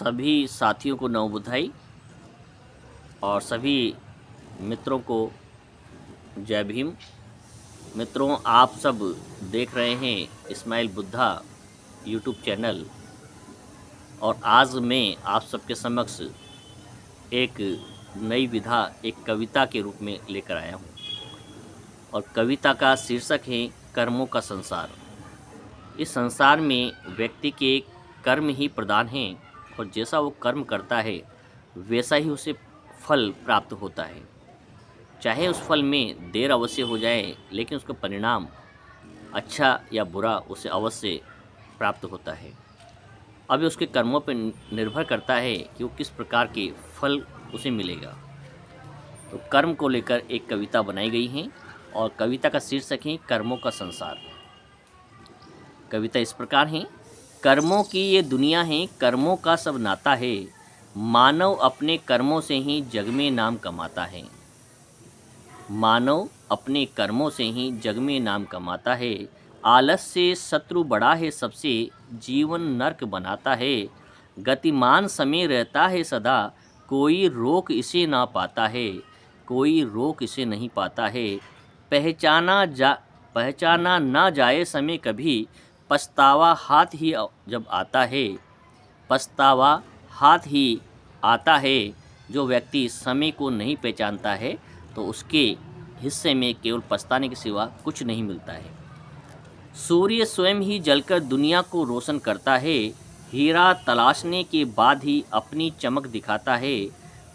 सभी साथियों को नव बधाई और सभी मित्रों को जय भीम। मित्रों, आप सब देख रहे हैं इस्माइल बुद्धा यूट्यूब चैनल और आज मैं आप सबके समक्ष एक नई विधा, एक कविता के रूप में लेकर आया हूँ और कविता का शीर्षक है कर्मों का संसार। इस संसार में व्यक्ति के कर्म ही प्रधान हैं और जैसा वो कर्म करता है वैसा ही उसे फल प्राप्त होता है। चाहे उस फल में देर अवश्य हो जाए, लेकिन उसका परिणाम अच्छा या बुरा उसे अवश्य प्राप्त होता है। अब ये उसके कर्मों पर निर्भर करता है कि वो किस प्रकार के फल उसे मिलेगा। तो कर्म को लेकर एक कविता बनाई गई है और कविता का शीर्षक है कर्मों का संसार। कविता इस प्रकार है। कर्मों की ये दुनिया है, कर्मों का सब नाता है। मानव अपने कर्मों से ही जग में नाम कमाता है। मानव अपने कर्मों से ही जग में नाम कमाता है। आलस से शत्रु बड़ा है सबसे, जीवन नर्क बनाता है। गतिमान समय रहता है सदा, कोई रोक इसे ना पाता है। कोई रोक इसे नहीं पाता है। पहचाना ना जाए समय कभी, पछतावा हाथ ही जब आता है। पछतावा हाथ ही आता है। जो व्यक्ति समय को नहीं पहचानता है तो उसके हिस्से में केवल पछताने के सिवा कुछ नहीं मिलता है। सूर्य स्वयं ही जलकर दुनिया को रोशन करता है। हीरा तलाशने के बाद ही अपनी चमक दिखाता है।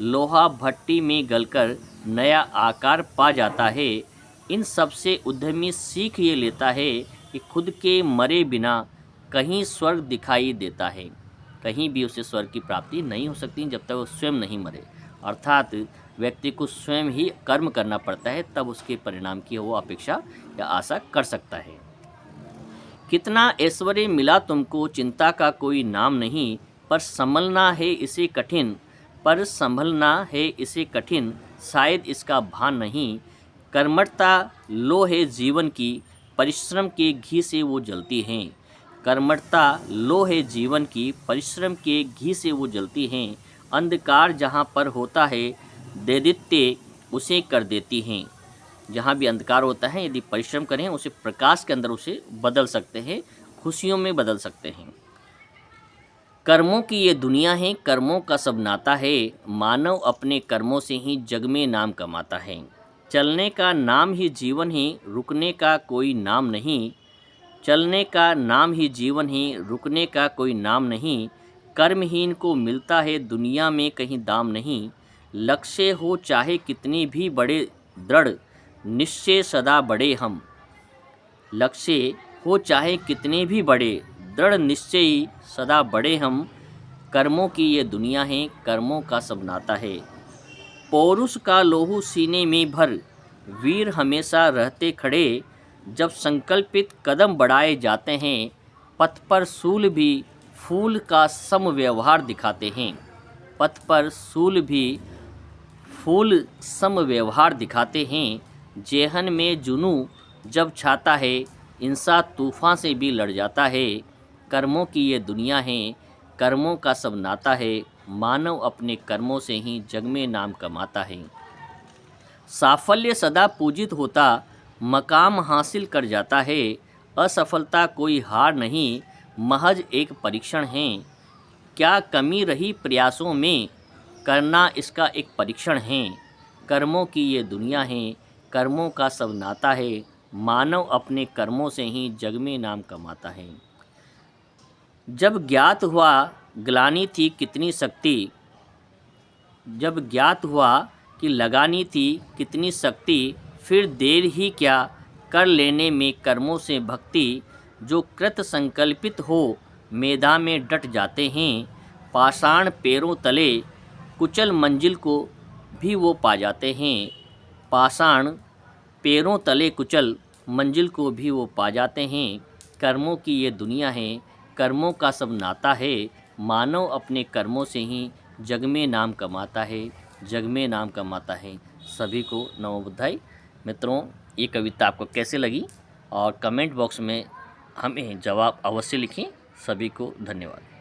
लोहा भट्टी में गलकर नया आकार पा जाता है। इन सब से उद्यमी सीख ये लेता है कि खुद के मरे बिना कहीं स्वर्ग दिखाई देता है। कहीं भी उसे स्वर्ग की प्राप्ति नहीं हो सकती जब तक वो स्वयं नहीं मरे। अर्थात व्यक्ति को स्वयं ही कर्म करना पड़ता है, तब उसके परिणाम की वो अपेक्षा या आशा कर सकता है। कितना ऐश्वर्य मिला तुमको, चिंता का कोई नाम नहीं, पर संभलना है इसे कठिन। पर संभलना है इसे कठिन, शायद इसका भान नहीं। कर्मठता लो है जीवन की, परिश्रम के घी से वो जलती हैं। कर्मठता लो है जीवन की, परिश्रम के घी से वो जलती हैं। अंधकार जहाँ पर होता है, दैदित्य उसे कर देती हैं। जहाँ भी अंधकार होता है, यदि परिश्रम करें उसे प्रकाश के अंदर उसे बदल सकते हैं, खुशियों में बदल सकते हैं। कर्मों की ये दुनिया है, कर्मों का सब नाता है। मानव अपने कर्मों से ही जग में नाम कमाता है। चलने का नाम ही जीवन है, रुकने का कोई नाम नहीं। चलने का नाम ही जीवन है, रुकने का कोई नाम नहीं। कर्महीन को मिलता है दुनिया में कहीं दाम नहीं। लक्ष्य हो चाहे कितने भी बड़े दृढ़, निश्चय सदा बड़े हम। लक्ष्य हो चाहे कितने भी बड़े दृढ़, निश्चय सदा बड़े हम। कर्मों की ये दुनिया है, कर्मों का सब नाता है। पौरुष का लोहू सीने में भर, वीर हमेशा रहते खड़े। जब संकल्पित कदम बढ़ाए जाते हैं, पथ पर सूल भी फूल का सम व्यवहार दिखाते हैं। पथ पर सूल भी फूल सम व्यवहार दिखाते हैं। जेहन में जुनू जब छाता है, इंसान तूफान से भी लड़ जाता है। कर्मों की ये दुनिया है, कर्मों का सब नाता है। मानव अपने कर्मों से ही जग में नाम कमाता है। साफल्य सदा पूजित होता, मकाम हासिल कर जाता है। असफलता कोई हार नहीं, महज एक परीक्षण है। क्या कमी रही प्रयासों में, करना इसका एक परीक्षण है। कर्मों की ये दुनिया है, कर्मों का सब नाता है। मानव अपने कर्मों से ही जग में नाम कमाता है। जब ज्ञात हुआ ग्लानि थी कितनी शक्ति, जब ज्ञात हुआ कि लगानी थी कितनी शक्ति, फिर देर ही क्या कर लेने में कर्मों से भक्ति। जो कृत संकल्पित हो मेधा में डट जाते हैं, पाषाण पैरों तले कुचल मंजिल को भी वो पा जाते हैं। पाषाण पैरों तले कुचल मंजिल को भी वो पा जाते हैं। कर्मों की ये दुनिया है, कर्मों का सब नाता है। मानव अपने कर्मों से ही जग में नाम कमाता है, जग में नाम कमाता है। सभी को नमो बुद्धाय। मित्रों, ये कविता आपको कैसे लगी और कमेंट बॉक्स में हमें जवाब अवश्य लिखें। सभी को धन्यवाद।